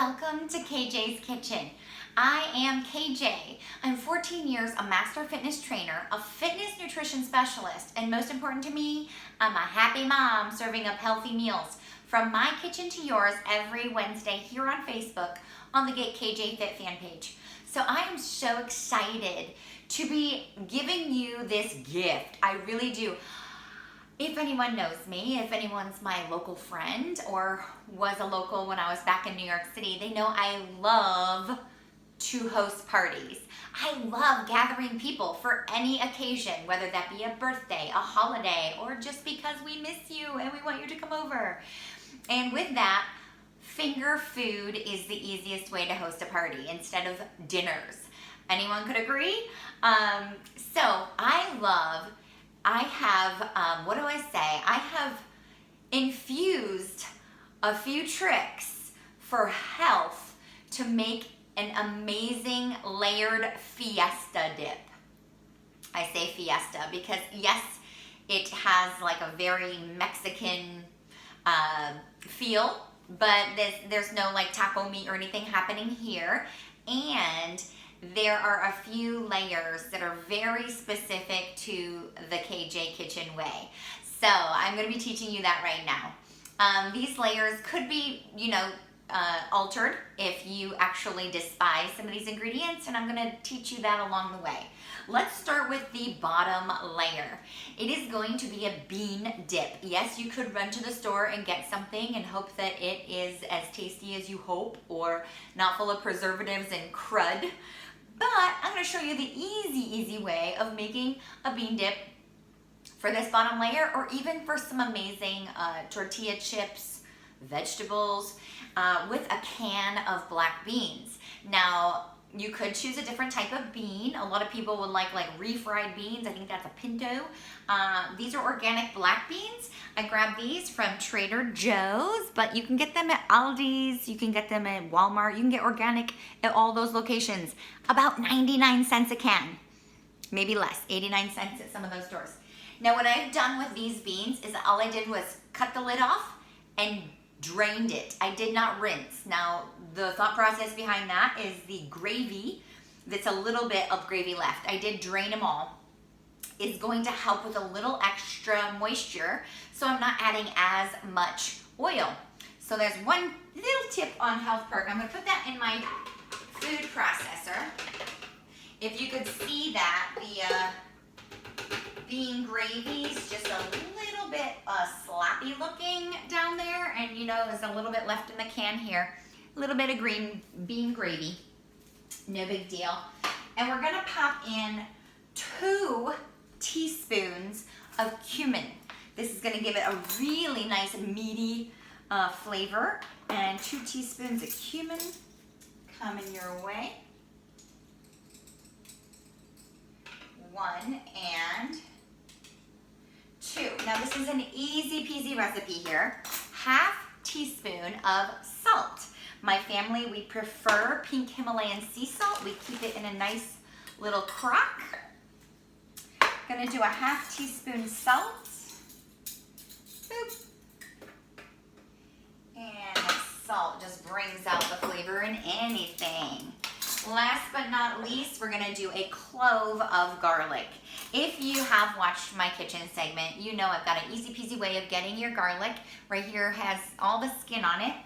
Welcome to KJ's Kitchen. I am KJ. I'm 14 years a master fitness trainer, a fitness nutrition specialist, and most important to me, I'm a happy mom serving up healthy meals from my kitchen to yours every Wednesday here on Facebook on the Get KJ Fit fan page. So I am so excited to be giving you this gift. I really do. If anyone knows me, if anyone's my local friend or was a local when I was back in New York City, they know I love to host parties. I love gathering people for any occasion, whether that be a birthday, a holiday, or just because we miss you and we want you to come over. And with that, finger food is the easiest way to host a party instead of dinners. Anyone could agree? I have infused a few tricks for health to make an amazing layered Fiesta dip. I say Fiesta because yes, it has like a very Mexican feel, but there's no like taco meat or anything happening here. And there are a few layers that are very specific to the KJ Kitchen way. So I'm going to be teaching you that right now. These layers could be, altered if you actually despise some of these ingredients, and I'm going to teach you that along the way. Let's start with the bottom layer. It is going to be a bean dip. Yes, you could run to the store and get something and hope that it is as tasty as you hope or not full of preservatives and crud. But I'm going to show you the easy way of making a bean dip for this bottom layer, or even for some amazing tortilla chips, vegetables, with a can of black beans. Now, you could choose a different type of bean. A lot of people would like refried beans. I think that's a pinto. These are organic black beans. I grabbed these from Trader Joe's, but you can get them at Aldi's, you can get them at Walmart, you can get organic at all those locations. About 99 cents a can, maybe less, 89 cents at some of those stores. Now what I've done with these beans is all I did was cut the lid off and drained it. I did not rinse. Now the thought process behind that is the gravy, that's a little bit of gravy left, I did drain them all, is going to help with a little extra moisture, so I'm not adding as much oil. So there's one little tip on Health Perk. I'm going to put that in my food processor. If you could see that, the bean gravy is just a little bit sloppy looking down there, and there's a little bit left in the can here. A little bit of green bean gravy, no big deal. And we're going to pop in 2 teaspoons of cumin. This is going to give it a really nice meaty flavor. And 2 teaspoons of cumin coming your way. 1 and 2. Now this is an easy peasy recipe here. 1/2 teaspoon of salt. My family, we prefer pink Himalayan sea salt. We keep it in a nice little crock. Gonna do a 1/2 teaspoon salt. Boop. And the salt just brings out the flavor in anything. Last but not least, we're gonna do a clove of garlic. If you have watched my kitchen segment, you know I've got an easy peasy way of getting your garlic. Right here has all the skin on it.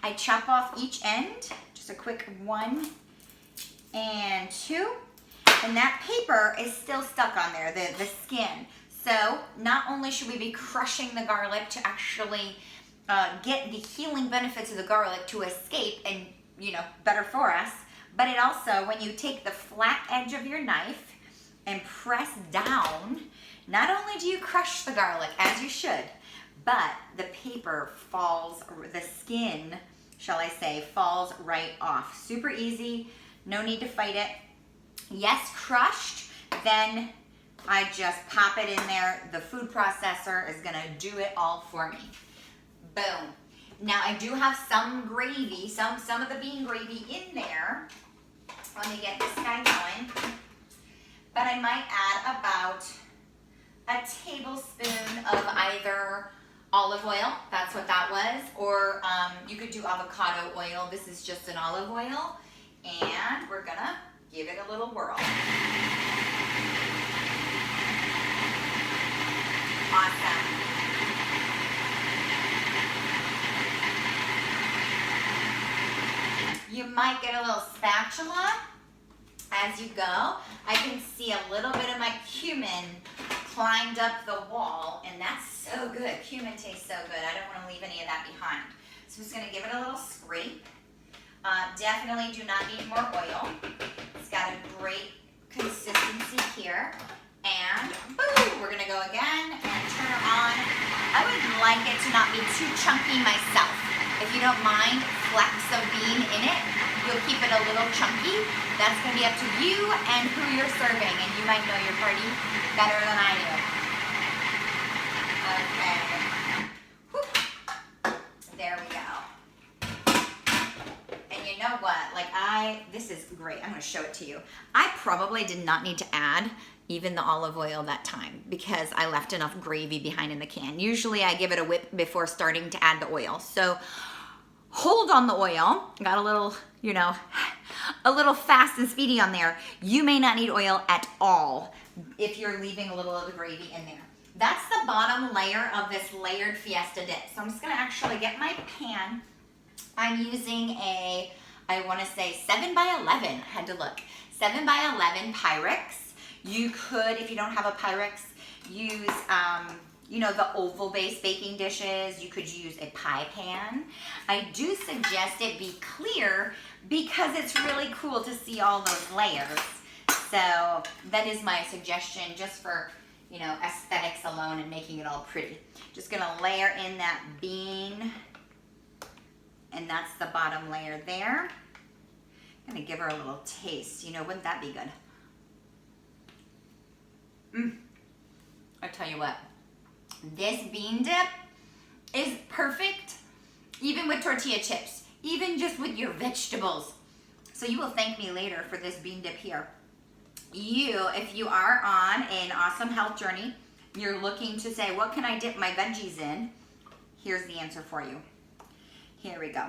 I chop off each end, just a quick 1 and 2. And that paper is still stuck on there, the skin. So not only should we be crushing the garlic to actually get the healing benefits of the garlic to escape and, better for us, but it also, when you take the flat edge of your knife and press down, not only do you crush the garlic, as you should, but the paper falls, the skin, shall I say, falls right off. Super easy, no need to fight it. Yes, crushed, then I just pop it in there. The food processor is gonna do it all for me. Boom. Now I do have some gravy, some of the bean gravy in there. Let me get this guy going. But I might add about a tablespoon of either olive oil, that's what that was. Or you could do avocado oil. This is just an olive oil. And we're gonna give it a little whirl. Awesome. You might get a little spatula as you go. I can see a little bit of my cumin climbed up the wall, and that's so good. Cumin tastes so good. I don't want to leave any of that behind. So I'm just going to give it a little scrape. Definitely do not need more oil. It's got a great consistency here. And boom, we're going to go again and turn it on. I would like it to not be too chunky myself. If you don't mind flecks of bean in it, you'll keep it a little chunky. That's going to be up to you and who you're serving, and you might know your party better than I do. Okay. Whew. There we go. And you know what? This is great. I'm going to show it to you. I probably did not need to add even the olive oil that time because I left enough gravy behind in the can. Usually I give it a whip before starting to add the oil. So hold on the oil. Got a little, a little fast and speedy on there. You may not need oil at all if you're leaving a little of the gravy in there. That's the bottom layer of this layered Fiesta dip. So I'm just gonna actually get my pan. I'm using I wanna say 7x11, I had to look. 7x11 Pyrex. You could, if you don't have a Pyrex, use the oval-based baking dishes. You could use a pie pan. I do suggest it be clear because it's really cool to see all those layers. So that is my suggestion just for, aesthetics alone and making it all pretty. Just gonna layer in that bean, and that's the bottom layer there. I'm gonna give her a little taste. Wouldn't that be good? I tell you what. This bean dip is perfect, even with tortilla chips, even just with your vegetables. So you will thank me later for this bean dip here. If you are on an awesome health journey, you're looking to say, what can I dip my veggies in? Here's the answer for you. Here we go.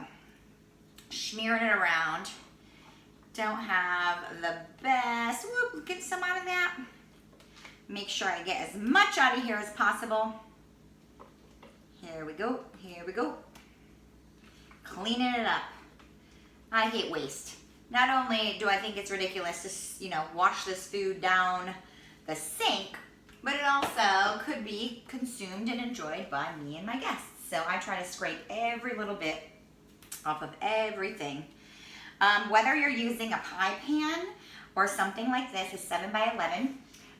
Smearing it around. Don't have the best. Whoop, get some out of that. Make sure I get as much out of here as possible. Here we go, here we go. Cleaning it up. I hate waste. Not only do I think it's ridiculous to, wash this food down the sink, but it also could be consumed and enjoyed by me and my guests. So I try to scrape every little bit off of everything. Whether you're using a pie pan or something like this, a 7x11,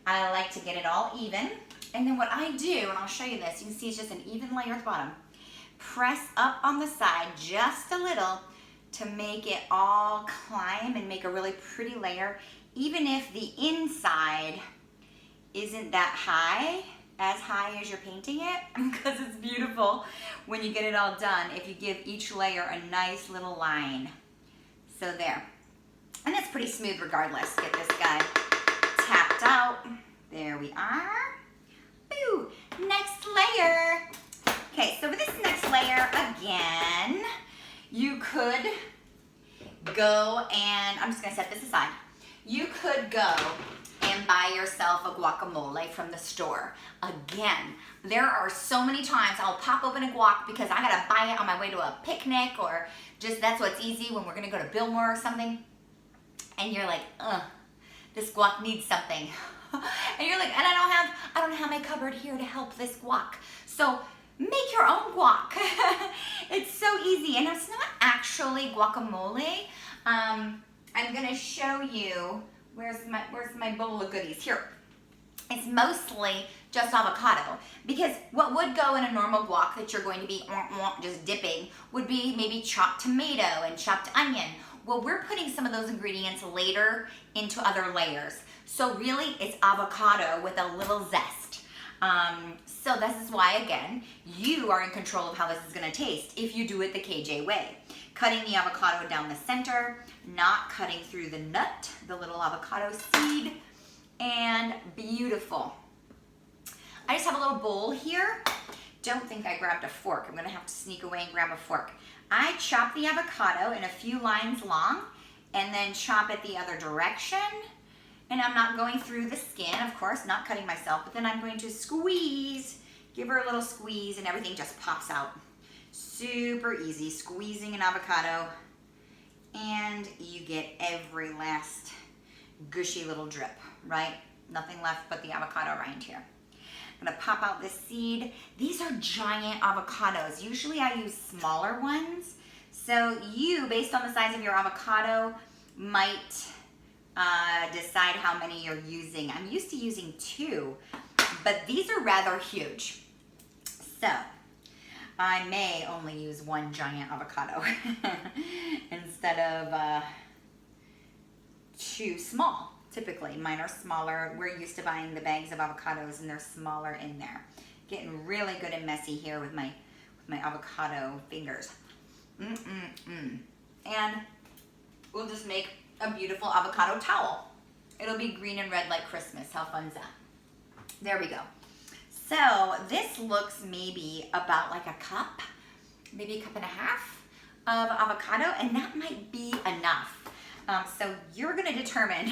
I like to get it all even. And then what I do, and I'll show you this, you can see it's just an even layer at the bottom. Press up on the side just a little to make it all climb and make a really pretty layer, even if the inside isn't that high as you're painting it, because it's beautiful when you get it all done if you give each layer a nice little line. So there. And it's pretty smooth regardless. Get this guy tapped out. There we are. Boo! Next layer. Okay, so for this next layer, again, you could go and, I'm just gonna set this aside. You could go and buy yourself a guacamole from the store. Again, there are so many times I'll pop open a guac because I gotta buy it on my way to a picnic, or just that's what's easy when we're gonna go to Billmore or something. And you're like, this guac needs something. And you're like, and I don't have my cupboard here to help this guac. So make your own guac. It's so easy, and it's not actually guacamole. I'm gonna show you, where's my bowl of goodies? Here. It's mostly just avocado, because what would go in a normal guac that you're going to be just dipping would be maybe chopped tomato and chopped onion. Well, we're putting some of those ingredients later into other layers. So really, it's avocado with a little zest. So this is why, again, you are in control of how this is gonna taste if you do it the KJ way. Cutting the avocado down the center, not cutting through the nut, the little avocado seed, and beautiful. I just have a little bowl here. don't think I grabbed a fork. I'm gonna have to sneak away and grab a fork. I chop the avocado in a few lines long and then chop it the other direction. And I'm not going through the skin, of course, not cutting myself, but then I'm going to squeeze, give her a little squeeze, and everything just pops out. Super easy, squeezing an avocado, and you get every last gushy little drip, right? Nothing left but the avocado rind here. I'm gonna pop out this seed. These are giant avocados. Usually I use smaller ones. So you, based on the size of your avocado, might decide how many you're using. I'm used to using 2, but these are rather huge. So I may only use 1 giant avocado instead of 2 small. Typically, mine are smaller. We're used to buying the bags of avocados and they're smaller in there. Getting really good and messy here with my avocado fingers. And we'll just make a beautiful avocado towel. It'll be green and red like Christmas. How fun is that? There we go. So this looks maybe about like a cup, maybe a cup and a half of avocado, and that might be enough. So you're gonna determine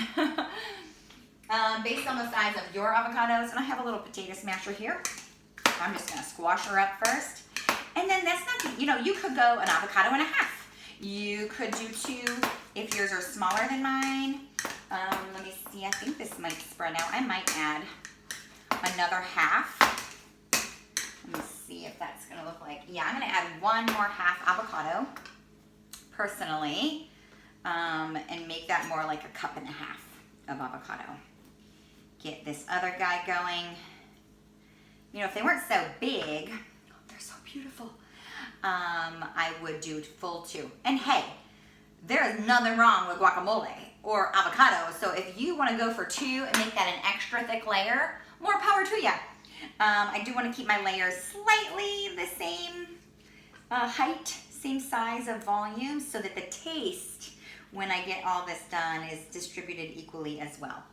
based on the size of your avocados, and I have a little potato smasher here. I'm just gonna squash her up first. And then that's not, you could go an avocado and a half. You could do 2 if yours are smaller than mine. Let me see, I think this might spread out. I might add another half. Let me see if that's gonna look like. Yeah, I'm gonna add 1 more half avocado, personally, and make that more like a cup and a half of avocado. Get this other guy going. If they weren't so big, they're so beautiful. I would do full 2. And hey, there is nothing wrong with guacamole or avocado. So if you want to go for 2 and make that an extra thick layer, more power to you. I do want to keep my layers slightly the same height, same size of volume, so that the taste, when I get all this done, is distributed equally as well.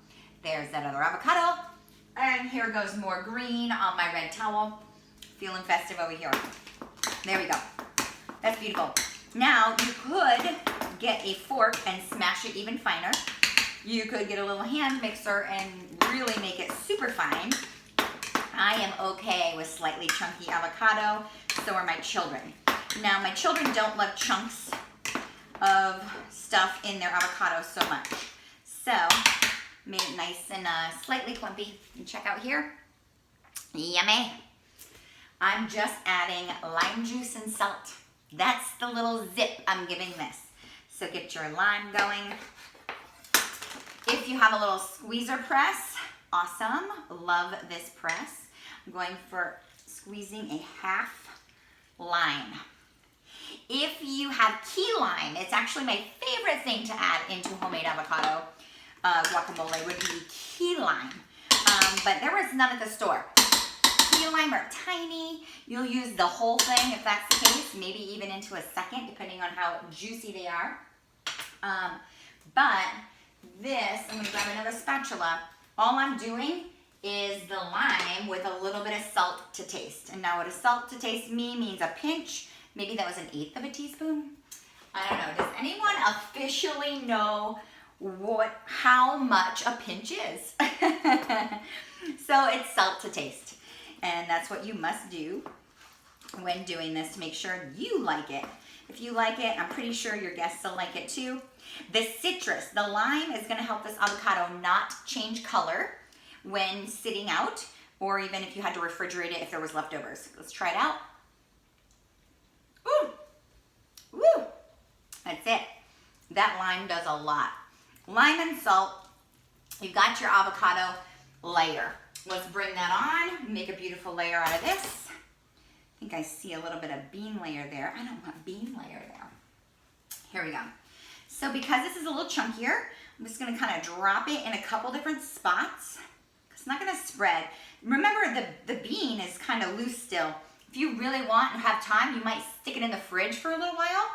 There's that other avocado. And here goes more green on my red towel. Feeling festive over here. There we go. That's beautiful. Now you could get a fork and smash it even finer. You could get a little hand mixer and really make it super fine. I am okay with slightly chunky avocado. So are my children. Now my children don't love chunks of stuff in their avocado so much. So made it nice and slightly clumpy. And check out here. Yummy. I'm just adding lime juice and salt. That's the little zip I'm giving this. So get your lime going. If you have a little squeezer press, awesome. Love this press. I'm going for squeezing a half lime. If you have key lime, it's actually my favorite thing to add into homemade avocado guacamole would be key lime. But there was none at the store. Key lime are tiny. You'll use the whole thing if that's the case, maybe even into a second, depending on how juicy they are. But this, I'm gonna grab another spatula. All I'm doing is the lime with a little bit of salt to taste. And now what does salt to taste means a pinch. Maybe that was 1/8 of a teaspoon. I don't know. Does anyone officially know how much a pinch is? So it's salt to taste. And that's what you must do when doing this to make sure you like it. If you like it, I'm pretty sure your guests will like it too. The citrus, the lime, is going to help this avocado not change color when sitting out, or even if you had to refrigerate it if there was leftovers. Let's try it out. Ooh, woo, that's it. That lime does a lot. Lime and salt, you've got your avocado layer. Let's bring that on, make a beautiful layer out of this. I think I see a little bit of bean layer there. I don't want bean layer there. Here we go. So because this is a little chunkier, I'm just gonna kind of drop it in a couple different spots. It's not gonna spread. Remember, the bean is kind of loose still. If you really want and have time, you might stick it in the fridge for a little while,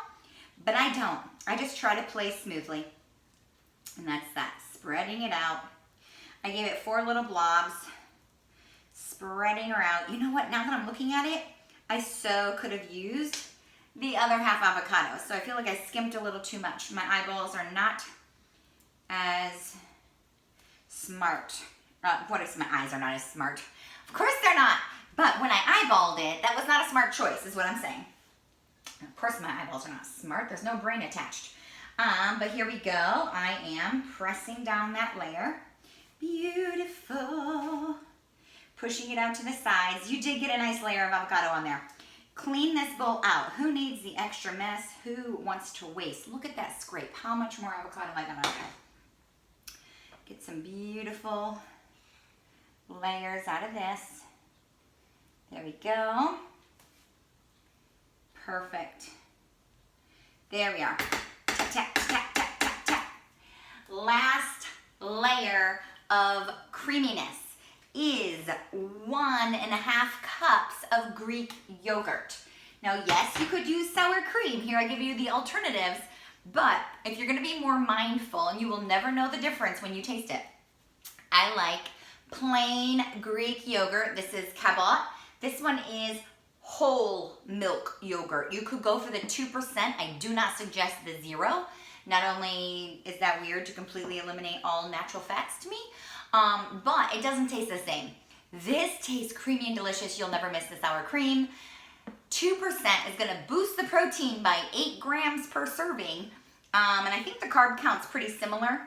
but I don't. I just try to play smoothly. And that's that, spreading it out. I gave it 4 little blobs, spreading her out. You know what, now that I'm looking at it, I so could have used the other half avocado. So I feel like I skimped a little too much. My eyeballs are not as smart. My eyes are not as smart. Of course they're not. But when I eyeballed it, that was not a smart choice, is what I'm saying. Of course my eyeballs are not smart. There's no brain attached. But here we go. I am pressing down that layer. Beautiful. Pushing it out to the sides. You did get a nice layer of avocado on there. Clean this bowl out. Who needs the extra mess? Who wants to waste? Look at that scrape. How much more avocado I got on there? Get some beautiful layers out of this. There we go. Perfect. There we are. Tap, tap, tap, tap, tap, tap. Last layer of creaminess is 1.5 cups of Greek yogurt. Now, yes, you could use sour cream. Here I give you the alternatives, but if you're gonna be more mindful, and you will never know the difference when you taste it, I like plain Greek yogurt. This is Cabot. This one is whole milk yogurt. You could go for the 2%. I do not suggest the 0. Not only is that weird to completely eliminate all natural fats to me, but it doesn't taste the same. This tastes creamy and delicious. You'll never miss the sour cream. 2% is gonna boost the protein by 8 grams per serving. And I think the carb count's pretty similar.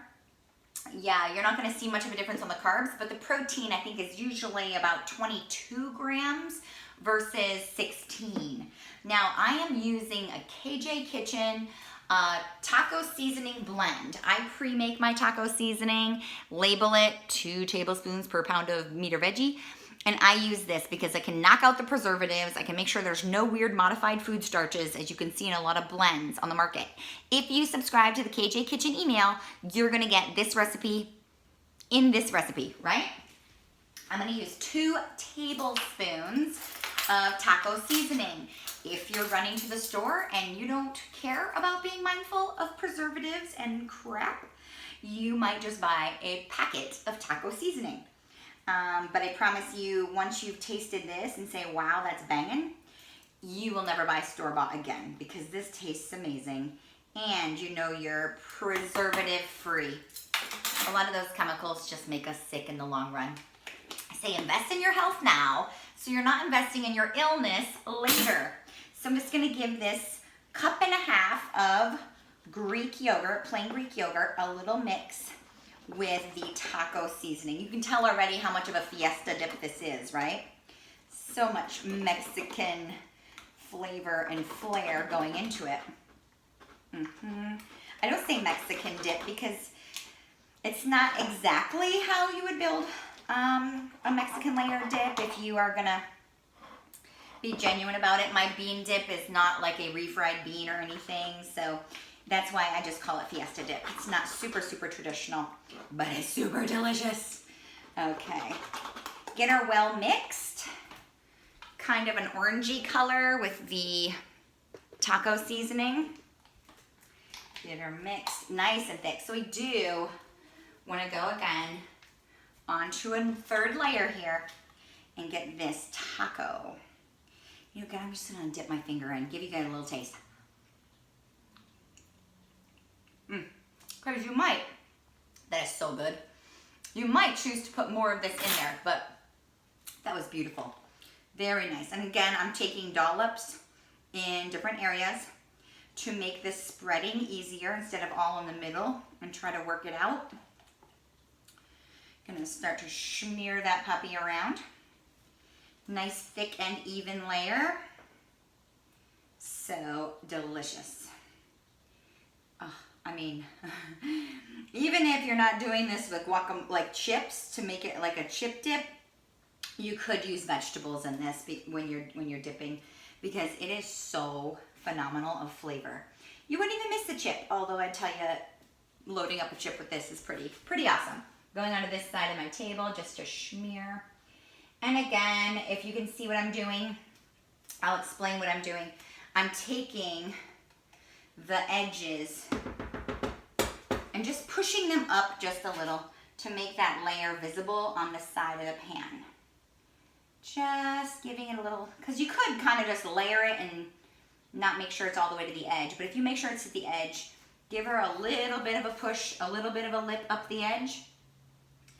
Yeah, you're not gonna see much of a difference on the carbs, but the protein I think is usually about 22 grams versus 16. Now I am using a KJ Kitchen taco seasoning blend. I pre-make my taco seasoning, label it 2 tablespoons per pound of meat or veggie, and I use this because I can knock out the preservatives. I can make sure there's no weird modified food starches, as you can see in a lot of blends on the market. If you subscribe to the KJ Kitchen email, you're gonna get this recipe in this recipe, right? I'm gonna use 2 tablespoons of taco seasoning. If you're running to the store and you don't care about being mindful of preservatives and crap, you might just buy a packet of taco seasoning. But I promise you, once you've tasted this and say, wow, that's banging, you will never buy store-bought again, because this tastes amazing and you know you're preservative-free. A lot of those chemicals just make us sick in the long run. I say invest in your health now, so you're not investing in your illness later. So I'm just gonna give this 1.5 cups of Greek yogurt, plain Greek yogurt, a little mix with the taco seasoning. You can tell already how much of a fiesta dip this is, right? So much Mexican flavor and flair going into it. I don't say Mexican dip because it's not exactly how you would build a Mexican layer dip if you are gonna be genuine about it. My bean dip is not like a refried bean or anything, so that's why I just call it Fiesta Dip. It's not super, super traditional, but it's super delicious. Okay, get her well mixed. Kind of an orangey color with the taco seasoning. Get her mixed nice and thick. So we do want to go again onto a 3rd layer here and get this taco. You know, guys, I'm just gonna dip my finger in, give you guys a little taste. Because you might, that is so good. You might choose to put more of this in there, but that was beautiful. Very nice. And again, I'm taking dollops in different areas to make this spreading easier instead of all in the middle, and try to work it out. Gonna start to smear that puppy around. Nice thick and even layer. So delicious. Oh, I mean, even if you're not doing this with guacamole, like chips, to make it like a chip dip, you could use vegetables in this when you're dipping, because it is so phenomenal of flavor. You wouldn't even miss the chip, although I tell you, loading up a chip with this is pretty awesome. Going onto this side of my table just to smear. And again, if you can see what I'm doing, I'll explain what I'm doing. I'm taking the edges and just pushing them up just a little to make that layer visible on the side of the pan. Just giving it a little, because you could kind of just layer it and not make sure it's all the way to the edge. But if you make sure it's at the edge, give her a little bit of a push, a little bit of a lip up the edge.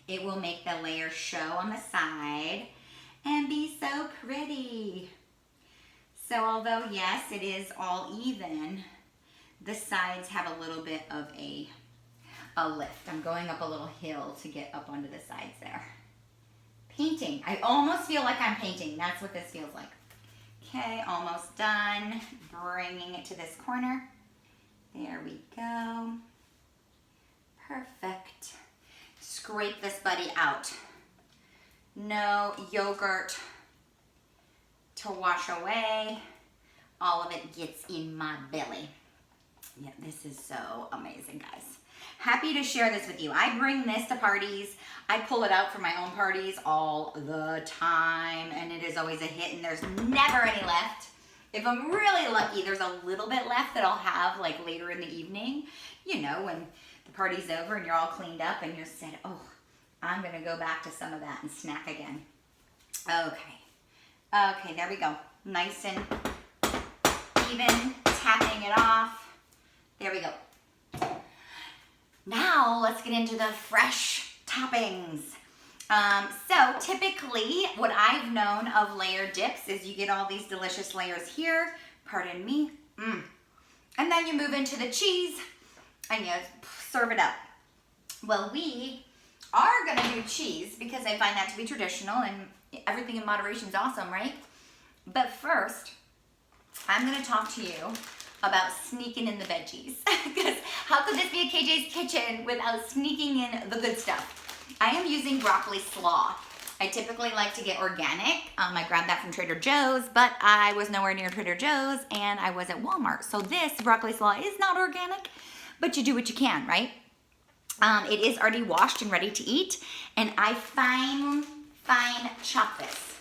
It will make the layer show on the side and be so pretty. So although, yes, it is all even, the sides have a little bit of a lift. I'm going up a little hill to get up onto the sides there. Painting. I almost feel like I'm painting. That's what this feels like. Okay, almost done. Bringing it to this corner. There we go. Perfect. Scrape this buddy out. No yogurt to wash away. All of it gets in my belly. Yeah, this is so amazing, guys. Happy to share this with you. I bring this to parties. I pull it out for my own parties all the time, and it is always a hit, and there's never any left. If I'm really lucky, there's a little bit left that I'll have like later in the evening, you know, when the party's over and you're all cleaned up and you said, oh, I'm gonna go back to some of that and snack again. Okay, okay, there we go. Nice and even, tapping it off. There we go. Now let's get into the fresh toppings. So typically what I've known of layered dips is you get all these delicious layers here, pardon me, and then you move into the cheese and you serve it up. Well, we are gonna do cheese because I find that to be traditional and everything in moderation is awesome, right? But first, I'm gonna talk to you about sneaking in the veggies. Because how could this be a KJ's Kitchen without sneaking in the good stuff? I am using broccoli slaw. I typically like to get organic. I grabbed that from Trader Joe's, but I was nowhere near Trader Joe's and I was at Walmart. So this broccoli slaw is not organic, but you do what you can, right? It is already washed and ready to eat, and I fine chop this.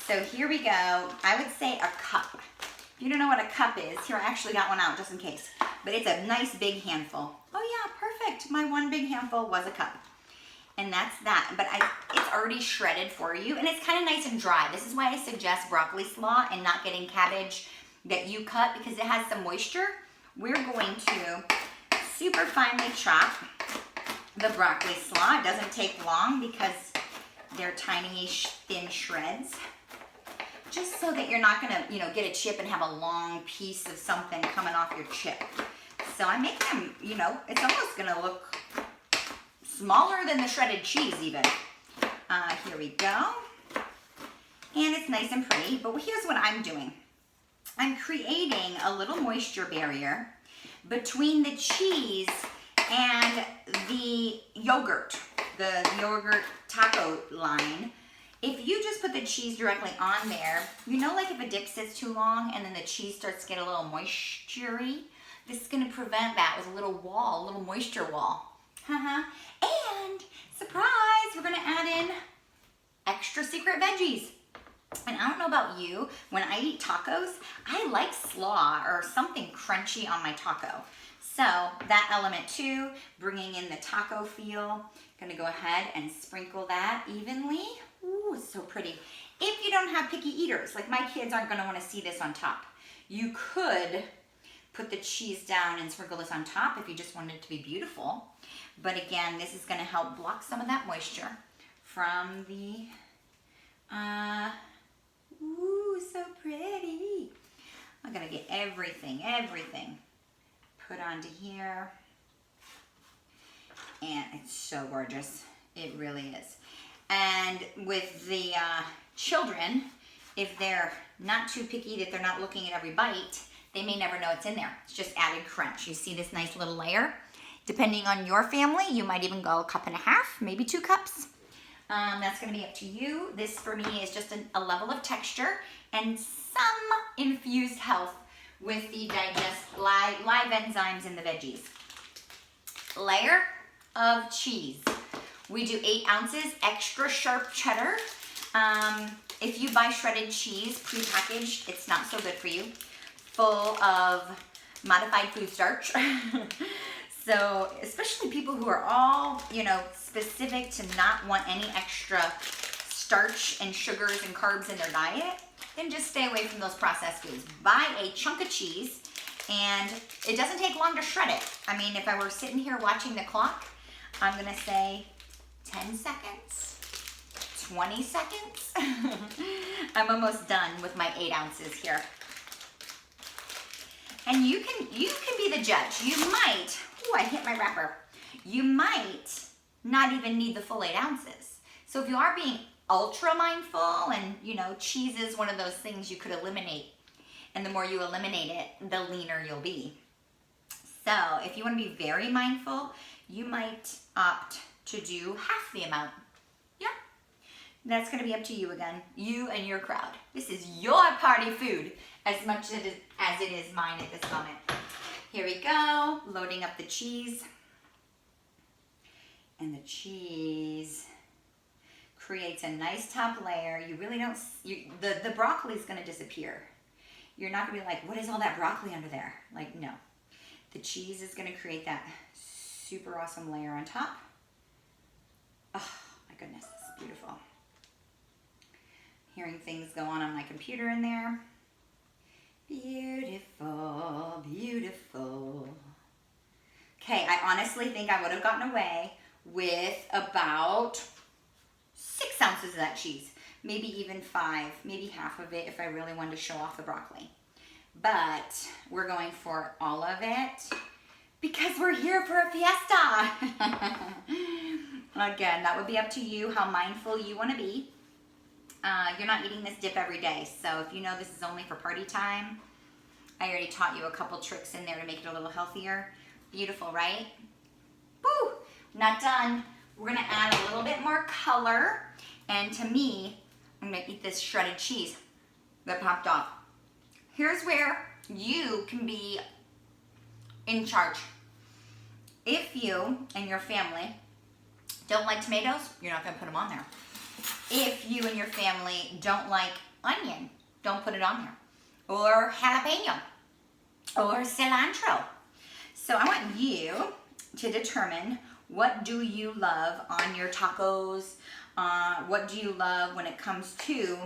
So here we go. I would say a cup. If you don't know what a cup is, here I actually got one out just in case, but it's a nice big handful. Oh yeah, perfect. My one big handful was a cup. And that's that, but it's already shredded for you, and it's kind of nice and dry. This is why I suggest broccoli slaw and not getting cabbage that you cut because it has some moisture. We're going to super finely chop the broccoli slaw. It doesn't take long because they're tiny, thin shreds. Just so that you're not gonna, get a chip and have a long piece of something coming off your chip. So I make them, it's almost gonna look smaller than the shredded cheese even. Here we go. And it's nice and pretty, but here's what I'm doing. I'm creating a little moisture barrier between the cheese and the yogurt taco line. If you just put the cheese directly on there, like if a dip sits too long and then the cheese starts to get a little moisture-y, this is gonna prevent that with a little wall, a little moisture wall. And surprise, we're gonna add in extra secret veggies. And I don't know about you, when I eat tacos, I like slaw or something crunchy on my taco. So that element too, bringing in the taco feel. Gonna go ahead and sprinkle that evenly. Ooh, it's so pretty. If you don't have picky eaters, like my kids aren't gonna wanna see this on top. You could put the cheese down and sprinkle this on top if you just wanted it to be beautiful. But again, this is gonna help block some of that moisture from the, ooh, so pretty. I'm gonna get everything put onto here. And it's so gorgeous, it really is. And with the children, if they're not too picky, that they're not looking at every bite, they may never know it's in there. It's just added crunch. You see this nice little layer? Depending on your family, you might even go 1.5 cups, maybe 2 cups. That's gonna be up to you. This for me is just a level of texture and some infused health with the live enzymes in the veggies. Layer of cheese. We do 8 ounces extra sharp cheddar. If you buy shredded cheese prepackaged, it's not so good for you. Full of modified food starch. So especially people who are all, specific to not want any extra starch and sugars and carbs in their diet, then just stay away from those processed foods. Buy a chunk of cheese, and it doesn't take long to shred it. I mean, if I were sitting here watching the clock, I'm gonna say 10 seconds, 20 seconds. I'm almost done with my 8 ounces here. And you can be the judge. You might, oh, I hit my wrapper. You might not even need the full 8 ounces. So if you are being ultra mindful, and you know, cheese is one of those things you could eliminate, and the more you eliminate it, the leaner you'll be. So if you want to be very mindful, you might opt to do half the amount. Yeah, that's going to be up to you again, you and your crowd. This is your party food as much as it is mine at this moment. Here we go, loading up the cheese. And the cheese creates a nice top layer. You really don't, the broccoli is going to disappear. You're not going to be like, what is all that broccoli under there? Like, no. The cheese is going to create that super awesome layer on top. Oh, my goodness, this is beautiful. Hearing things go on my computer in there. Beautiful, beautiful. Okay, I honestly think I would have gotten away with about 6 ounces of that cheese. Maybe even 5, maybe half of it if I really wanted to show off the broccoli. But we're going for all of it because we're here for a fiesta. Again, that would be up to you how mindful you want to be. You're not eating this dip every day, so if you know this is only for party time, I already taught you a couple tricks in there to make it a little healthier. Beautiful, right? Woo! Not done. We're gonna add a little bit more color, and to me, I'm gonna eat this shredded cheese that popped off. Here's where you can be in charge. If you and your family don't like tomatoes, you're not gonna put them on there. If you and your family don't like onion, don't put it on there. Or jalapeno, or cilantro. So I want you to determine, what do you love on your tacos? What do you love when it comes to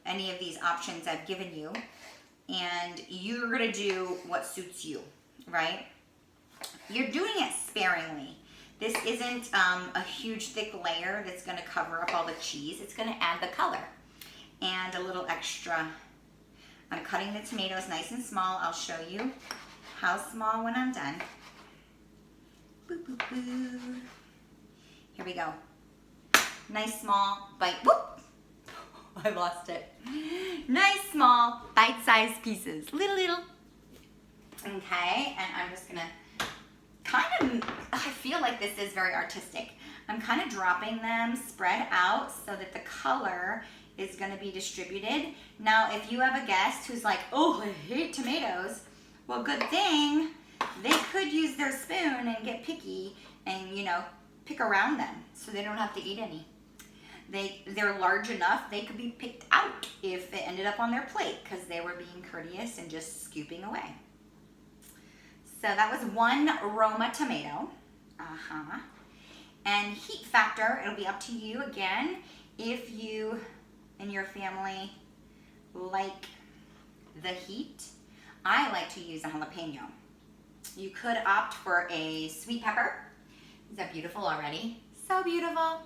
any of these options I've given you? And you're gonna do what suits you, right? You're doing it sparingly. This isn't a huge thick layer that's gonna cover up all the cheese. It's gonna add the color and a little extra. I'm cutting the tomatoes nice and small. I'll show you how small when I'm done. Boo, boo, boo. Here we go. Nice small bite. Whoop! I lost it. Nice small bite-sized pieces. Little. Okay, and I'm just gonna I feel like this is very artistic. I'm kind of dropping them spread out so that the color is gonna be distributed. Now, if you have a guest who's like, oh, I hate tomatoes, well, good thing they could use their spoon and get picky and, you know, pick around them so they don't have to eat any. They're large enough, they could be picked out if it ended up on their plate because they were being courteous and just scooping away. So that was one Roma tomato. And heat factor, it'll be up to you again if you and your family like the heat. I like to use a jalapeno. You could opt for a sweet pepper. Is that beautiful already? So beautiful.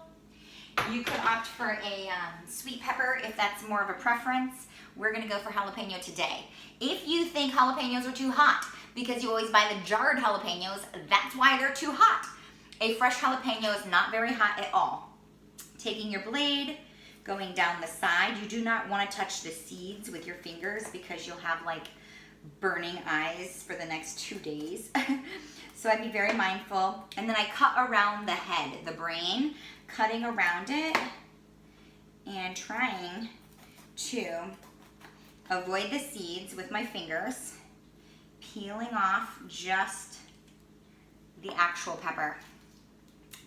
You could opt for a sweet pepper if that's more of a preference. We're gonna go for jalapeno today. If you think jalapenos are too hot because you always buy the jarred jalapenos, that's why they're too hot. A fresh jalapeno is not very hot at all. Taking your blade, going down the side. You do not want to touch the seeds with your fingers because you'll have like burning eyes for the next 2 days. So I'd be very mindful. And then I cut around the head, the brain, cutting around it and trying to avoid the seeds with my fingers, peeling off just the actual pepper.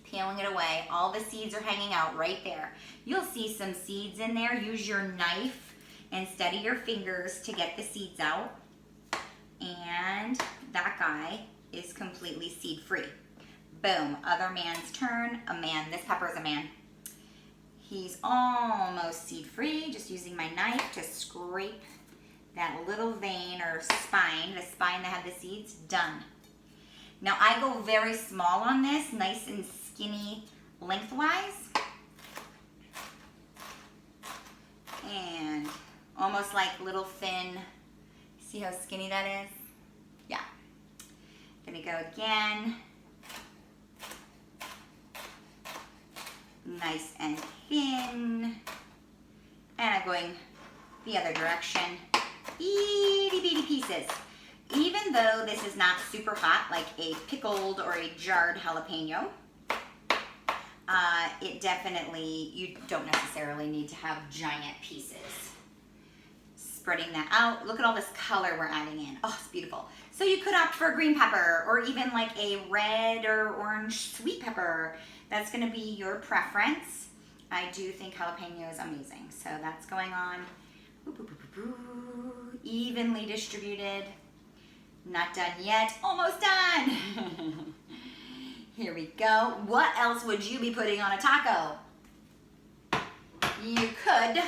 Peeling it away. All the seeds are hanging out right there. You'll see some seeds in there. Use your knife instead of your fingers to get the seeds out. And that guy is completely seed free. Boom. Other man's turn. A man. This pepper is a man. He's almost seed-free, just using my knife to scrape that little vein or spine, the spine that had the seeds, done. Now I go very small on this, nice and skinny lengthwise. And almost like little thin, see how skinny that is? Yeah. Gonna go again. Nice and thin. And I'm going the other direction. Itty bitty pieces. Even though this is not super hot like a pickled or a jarred jalapeno, it definitely, you don't necessarily need to have giant pieces. Spreading that out. Look at all this color we're adding in. Oh, it's beautiful. So you could opt for a green pepper or even like a red or orange sweet pepper. That's gonna be your preference. I do think jalapeno is amazing. So that's going on. Evenly distributed. Not done yet, almost done. Here we go. What else would you be putting on a taco? You could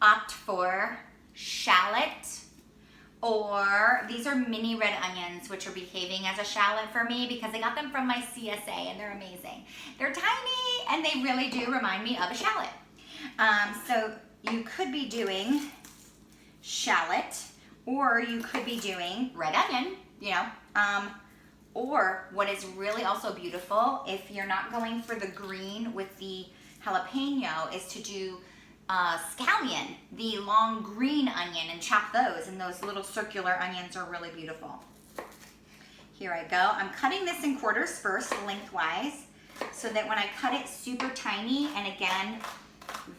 opt for shallot, or these are mini red onions, which are behaving as a shallot for me because I got them from my CSA and they're amazing. They're tiny and they really do remind me of a shallot. So you could be doing shallot, or you could be doing red onion, you know, or what is really also beautiful, if you're not going for the green with the jalapeno, is to do scallion, the long green onion, and chop those, and those little circular onions are really beautiful. Here I go. I'm cutting this in quarters first, lengthwise, so that when I cut it super tiny, and again,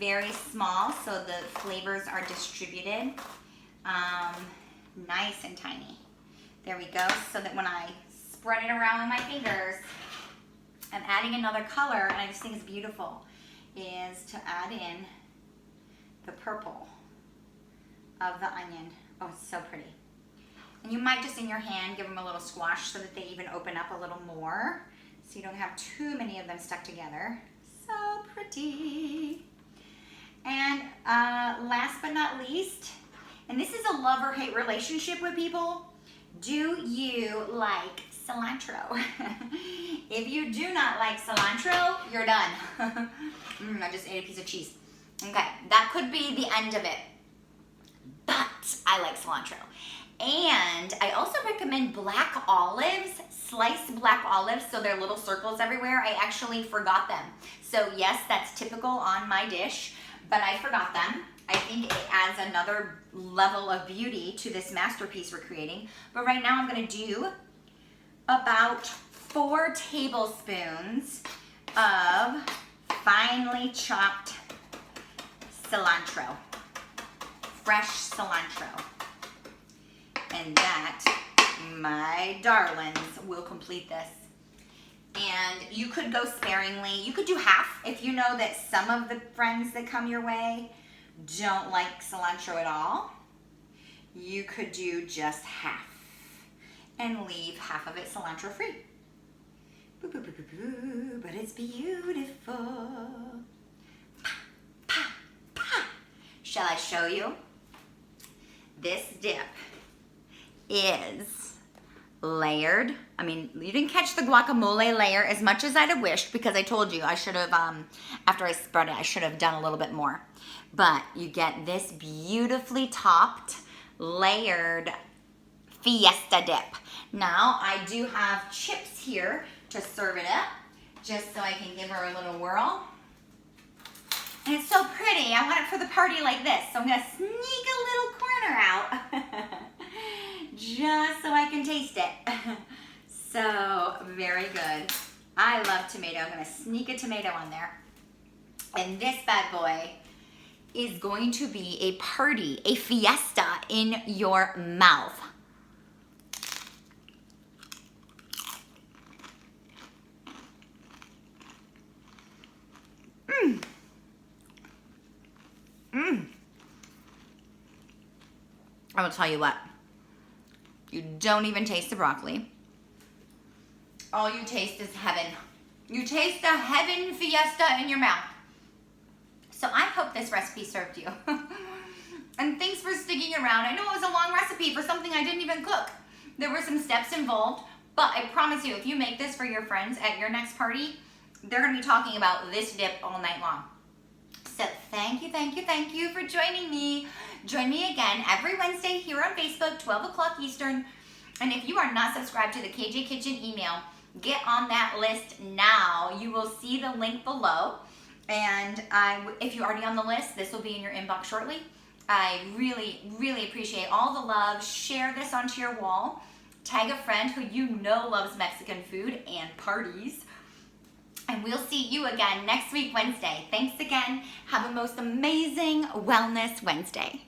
very small, so the flavors are distributed, nice and tiny. There we go, so that when I spread it around with my fingers, I'm adding another color, and I just think it's beautiful, is to add in the purple of the onion. Oh, it's so pretty. And you might just in your hand give them a little squash so that they even open up a little more, so you don't have too many of them stuck together. So pretty. And last but not least, and this is a love or hate relationship with people, do you like cilantro? If you do not like cilantro, you're done. I just ate a piece of cheese. Okay, that could be the end of it. But I like cilantro. And I also recommend black olives, sliced black olives, so they're little circles everywhere. I actually forgot them. So yes, that's typical on my dish, but I forgot them. I think it adds another level of beauty to this masterpiece we're creating. But right now I'm gonna do about 4 tablespoons of finely chopped cilantro, fresh cilantro. And that, my darlings, will complete this. And you could go sparingly. You could do half if you know that some of the friends that come your way don't like cilantro at all. You could do just half and leave half of it cilantro free. Boo, boo, boo, boo, boo, but it's beautiful. Pa, pa, pa. Shall I show you? This dip is layered. I mean, you didn't catch the guacamole layer as much as I'd have wished, because I told you I should have, after I spread it, I should have done a little bit more. But you get this beautifully topped, layered Fiesta dip. Now, I do have chips here to serve it up, just so I can give her a little whirl. And it's so pretty. I want it for the party like this. So I'm gonna sneak a little corner out just so I can taste it. So, very good. I love tomato. I'm gonna sneak a tomato on there. And this bad boy is going to be a party, a fiesta in your mouth. Mmm. Mmm. I will tell you what. You don't even taste the broccoli. All you taste is heaven. You taste a heaven fiesta in your mouth. So I hope this recipe served you. And thanks for sticking around. I know it was a long recipe for something I didn't even cook. There were some steps involved, but I promise you, if you make this for your friends at your next party, they're gonna be talking about this dip all night long. So thank you, thank you, thank you for joining me. Join me again every Wednesday here on Facebook, 12 o'clock Eastern. And if you are not subscribed to the KJ Kitchen email, get on that list now. You will see the link below. And if you're already on the list, this will be in your inbox shortly. I really, really appreciate all the love. Share this onto your wall. Tag a friend who you know loves Mexican food and parties. And we'll see you again next week, Wednesday. Thanks again. Have a most amazing Wellness Wednesday.